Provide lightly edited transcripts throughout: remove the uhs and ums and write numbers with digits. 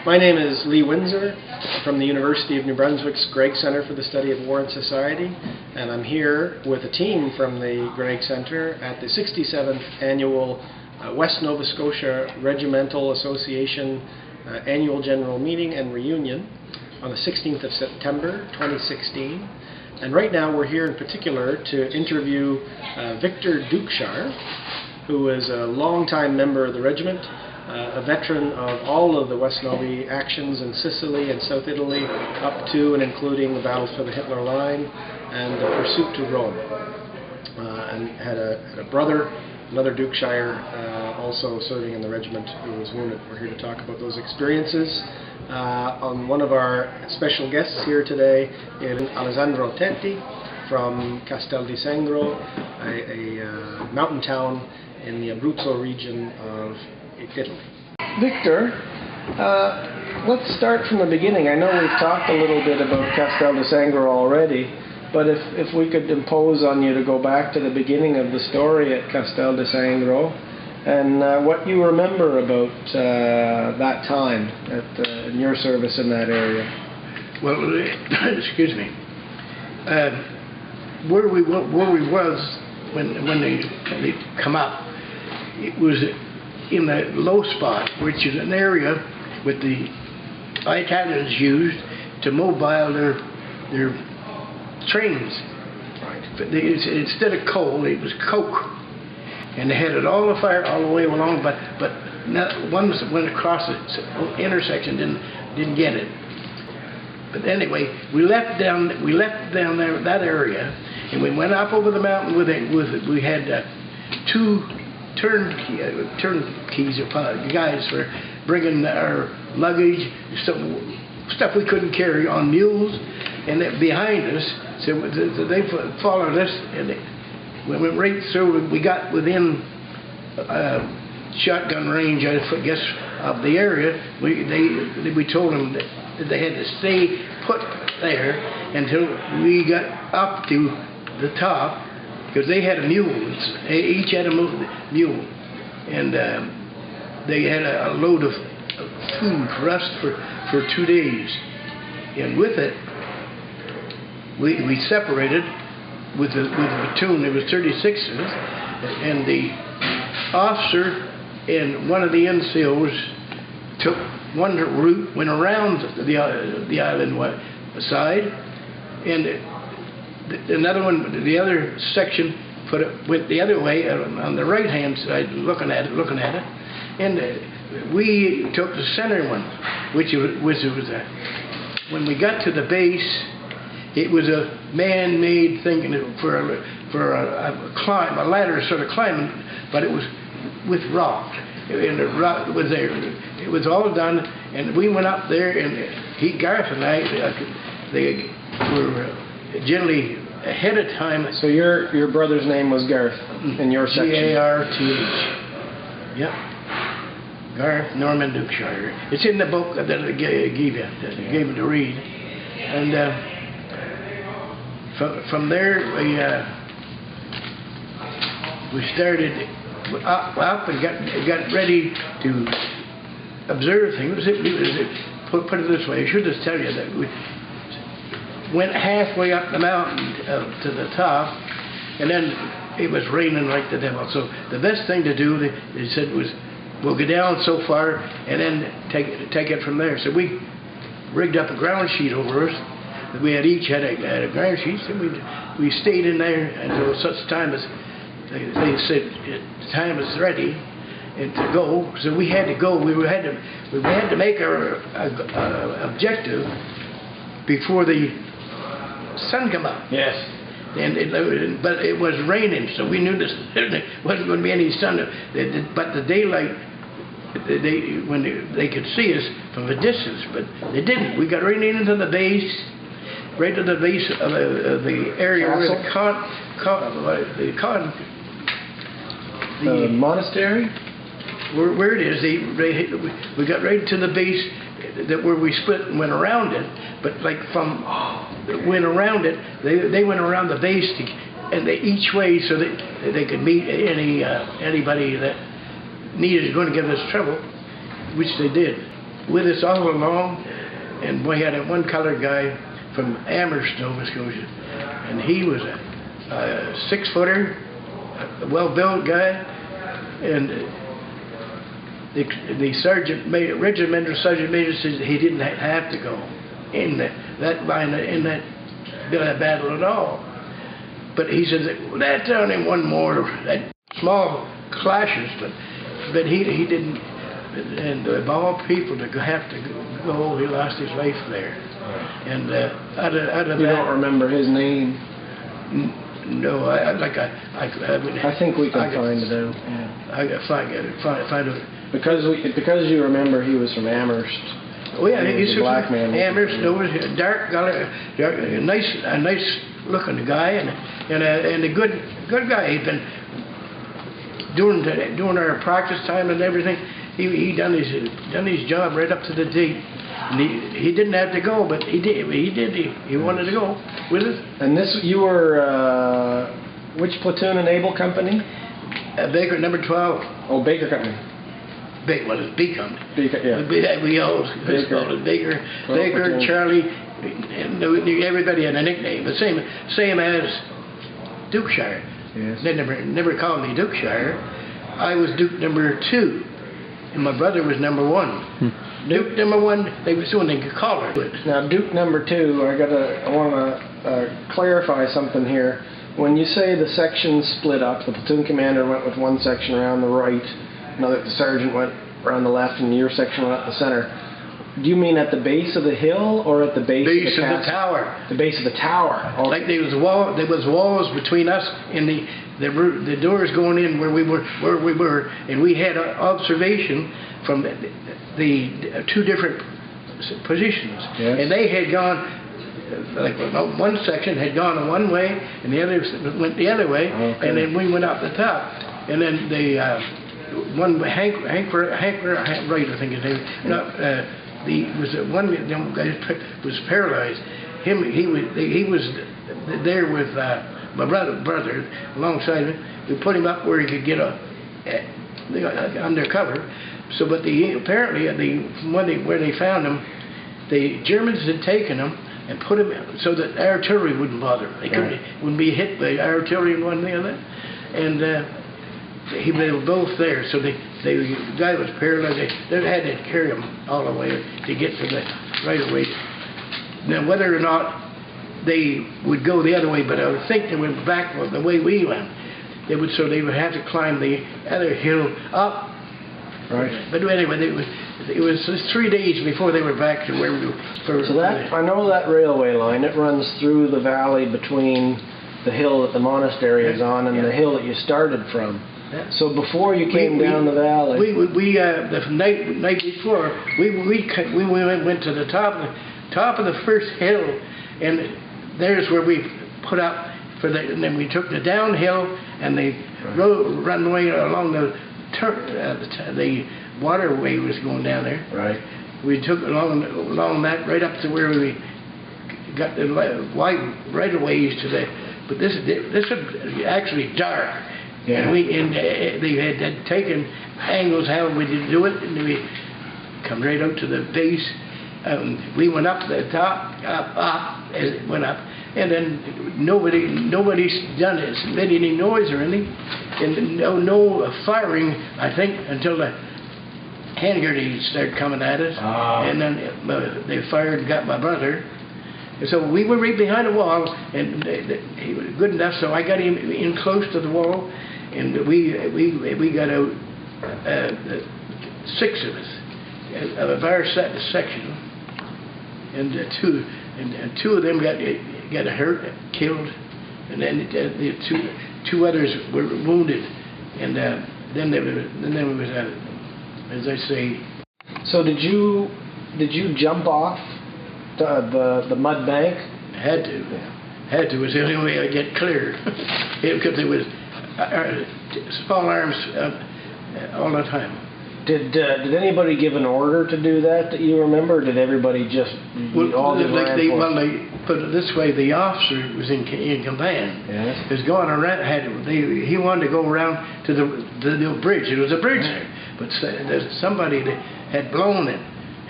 My name is Lee Windsor from the University of New Brunswick's Gregg Centre for the Study of War and Society, and I'm here with a team from the Gregg Centre at the 67th Annual West Nova Scotia Regimental Association Annual General Meeting and Reunion on the 16th of September 2016. And right now we're here in particular to interview Victor Dukeshire, who is a longtime member of the regiment, a veteran of all of the West Novi actions in Sicily and South Italy, up to and including the battles for the Hitler Line and the pursuit to Rome. And had a brother, another Dukeshire, also serving in the regiment, who was wounded. We're here to talk about those experiences. On one of our special guests here today is Alessandro Tetti from Castel di Sangro, a mountain town in the Abruzzo region of Italy. Victor, let's start from the beginning. I know we've talked a little bit about Castel di Sangro already, but if we could impose on you to go back to the beginning of the story at Castel di Sangro and what you remember about that time in your service in that area. Well, excuse me. Where we was when they come up, it was in the low spot, which is an area with the Italians used to mobile their trains. Right. But instead of coal, it was coke, and they had it all afire all the way along. But one that went across the intersection didn't get it. But anyway, we left down there that area, and we went up over the mountain we had two turnkeys or guys for bringing our luggage, stuff we couldn't carry on mules, and behind us. So they followed us, and we went right through. We got within shotgun range, I guess, of the area. We told them that they had to stay put there until we got up to the top, because they had a mule. Each had a mule, and they had a load of food for us for 2 days. And with it, we separated with the platoon. There was 36 of us, and the officer and one of the NCOs took one route, went around the island side, and another one, the other section, went the other way on the right hand side, looking at it, and we took the center one, which was when we got to the base, it was a man-made thing for a climb, a ladder sort of climbing, but it was with rock, and the rock was there. It was all done, and we went up there, and Garth and I, they were generally ahead of time. So your brother's name was Garth in your section? G-A-R-T-H. Yep. Garth Norman Dukeshire. It's in the book that I gave you, gave me to read. And from there we started up and got ready to observe things. Put it this way, I should just tell you that we went halfway up the mountain to the top, and then it was raining like the devil. So the best thing to do, they said, was we'll go down so far and then take it from there. So we rigged up a ground sheet over us. We each had a ground sheet, and we stayed in there until such time as they said the time is ready and to go. So we had to go. We had to make our objective before the sun come up. Yes. But it was raining, so we knew there wasn't going to be any sun. But the daylight, when they could see us from a distance, but they didn't. We got right into the base, right to the base of the area where the monastery. Where it is, we got right to the base where we split and went around it, but went around it, they went around the base and each way so that they could meet anybody that needed going to give us trouble, which they did. with us all along, and we had one colored guy from Amherst, Nova Scotia, and he was a 6-footer, a well-built guy, and the regimental sergeant major said he didn't have to go in that line, in that battle at all. But he said that, well, that's only one more, that small clashes, but he didn't, and of all people to have to go, he lost his life there. And out of you that, don't remember his name? No, I think we can find it out. Yeah. I got find it. Because you remember he was from Amherst. Oh yeah, he's a black man. Amherst, dark color, a nice looking guy, and a good guy. He'd been doing our practice time and everything. He done his job right up to the date. And he didn't have to go, but he did. He wanted to go with us. And you were which platoon and Able Company? Baker number 12. Oh, Baker Company. Well, it's B Company. Yeah. We always called it Baker. Baker, platoon. Charlie, and everybody had a nickname. The same as Dukeshire. Yes. They never called me Dukeshire. I was Duke number 2, and my brother was number 1. Duke number 1, they was when they could call her. Now Duke number 2, I want to clarify something here. When you say the section split up, the platoon commander went with one section around the right, the sergeant went around the left, and your section went up the center. Do you mean at the base of the hill or at the base of the tower? The base of the tower. Okay. Like there was walls between us and the doors going in where we were, and we had observation from the 2 different positions. Yes. And they had gone, like one section had gone one way, and the other went the other way, okay. And then we went up the top, and then Hank Wright, I think his name. One guy was paralyzed. He was there with my brother alongside him. We put him up where he could get undercover. So, but apparently where they found him, the Germans had taken him and put him so that artillery wouldn't bother. They wouldn't be hit by artillery and one and the other. And they were both there. So the guy was paralyzed. They had to carry him all the way to get to the right of way. Now, whether or not they would go the other way, but I would think they went back the way we went. They would have to climb the other hill up. Right. But anyway, it was 3 days before they were back to where we were. So I know that railway line. It runs through the valley between the hill that the monastery is on and the hill that you started from. Yeah. So before you came down the valley, the night before we went to the top of the first hill, and there's where we put up and then we took the downhill and the runway along the waterway was going down there. Right. We took along that right up to where we got the wide right of ways to the. But this was actually dark. Yeah. And they had taken angles how we did do it, and we come right out to the base. We went up to the top, up as it went up, and then nobody's done it, made any noise or anything, and no firing, I think, until the hand grenades started coming at us, and then they fired and got my brother. And so we were right behind the wall, and he was good enough, so I got him in close to the wall, and we got out 6 of us of our section, and two of them got hurt, killed, and then the two others were wounded, and then there was as I say. So did you jump off the mud bank? Had to. It was the only way I'd get clear. Because there was small arms all the time. Did anybody give an order to do that you remember, or did everybody just all just ran for it? Well, they put it this way: the officer was in command. Yes. Was going around. He wanted to go around to the bridge. There was a bridge there, but somebody that had blown it,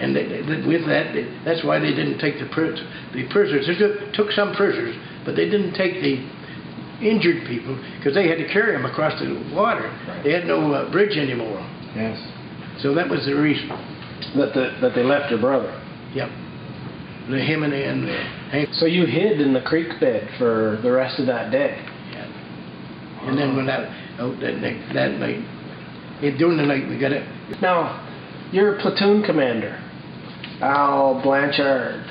And with that, that's why they didn't take the prisoners. They took some prisoners, but they didn't take the injured people because they had to carry them across the water. They had no bridge anymore. Yes. So that was the reason. That they left your brother. Yep. Him and Hank. So you hid in the creek bed for the rest of that day. Yeah. And then when that night, during the night we got it. Now, you're a platoon commander, Al Blanchard.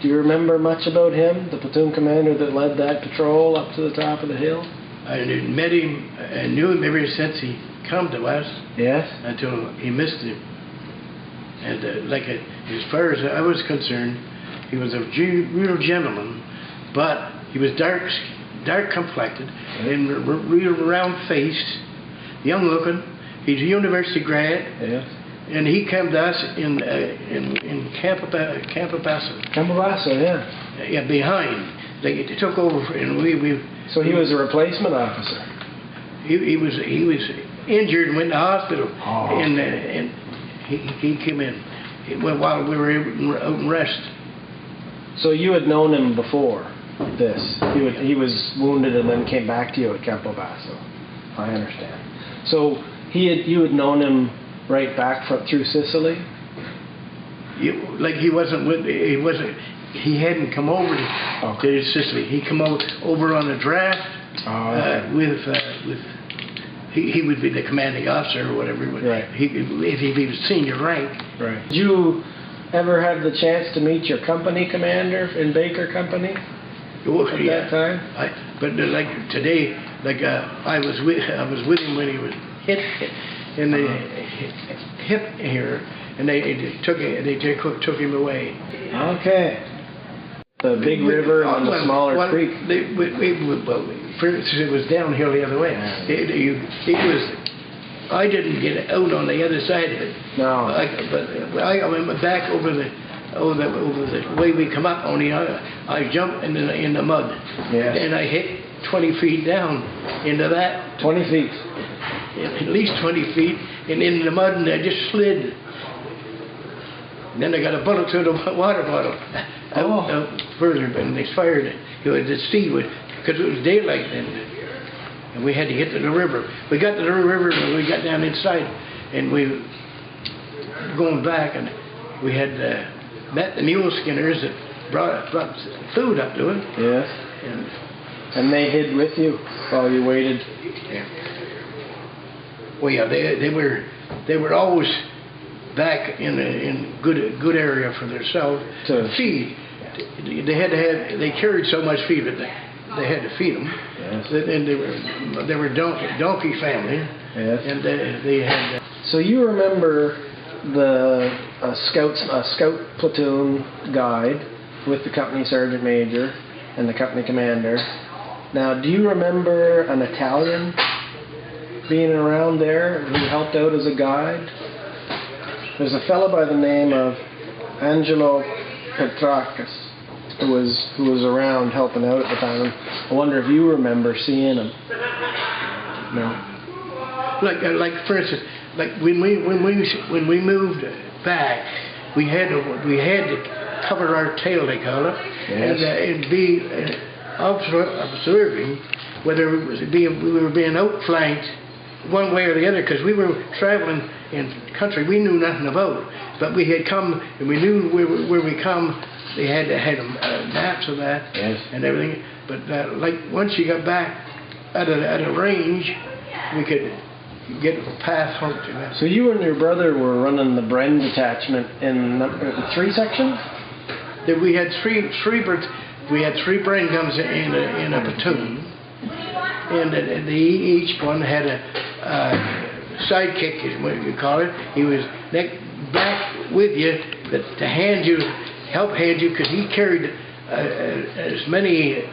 Do you remember much about him, the platoon commander that led that patrol up to the top of the hill? I met him and knew him ever since he come to us. Yes. Until he missed him. And as far as I was concerned, he was a real gentleman, but he was dark complected, and real round faced, young looking. He's a university grad. Yes. And he came to us in Campabasso. Campabasso, yeah. Yeah, behind. They took over, and we. So he was a replacement officer. He was injured and went to hospital, and he came in while we were out in rest. So you had known him before this. He was wounded and then came back to you at Campobasso. I understand. So you had known him right back through Sicily. He hadn't come over to Sicily. He come over on a draft with. He would be the commanding officer or whatever. Right. If he was senior rank. Right. Did you ever have the chance to meet your company commander in Baker Company at that time? But like today, I was with him when he was hit in the hip here, and they took him away. Okay. The big river and the smaller creek. First it was downhill the other way. I didn't get out on the other side of it. No. But I went back over the way we come up. Only I jumped in the mud. Yes. And I hit 20 feet down into that. 20 feet. At least 20 feet, and in the mud, and I just slid. And then I got a bullet through the water bottle out further, and they fired it. It was the sea, because it was daylight then, and we had to get to the river. We got to the river, and we got down inside, and we were going back, and we had met the mule skinners that brought food up to it. Yes. And they hid with you while you waited. Yeah. Well, yeah, they were always back in good area for themselves to feed. They carried so much feed that they had to feed them. Yes. And they were donkey family. Yes. And they had. So you remember a scout platoon guide with the company sergeant major and the company commander. Now, do you remember an Italian being around there who helped out as a guide? There's a fellow by the name of Angelo Petrakis who was around helping out at the time. I wonder if you remember seeing him. No. Like for instance, like when we moved back, we had to cover our tail, they call it, yes. And be observing whether we were being outflanked one way or the other, because we were traveling in country we knew nothing about, but we had come and we knew where we come. They had maps of that. Yes. And everything. But like once you got back at a range, we could get a path home to that. So you and your brother were running the Bren detachment in 3 sections? We had three Bren guns in a platoon, and each one had a sidekick, is what you call it. He was back with you to help hand you, because he carried as many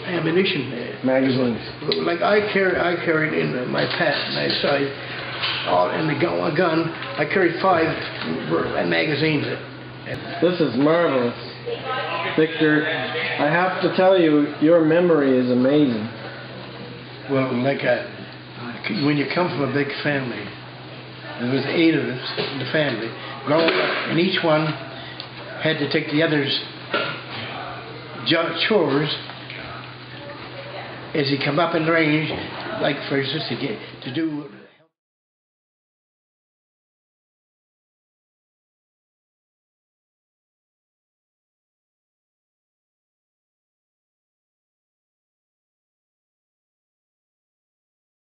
ammunition magazines. Like I carried in my side, in the gun. I carried 5 magazines. This is marvelous, Victor. I have to tell you, your memory is amazing. Well, when you come from a big family, There was 8 of us in the family. And each one had to take the other's chores as he come up in range, like for instance to do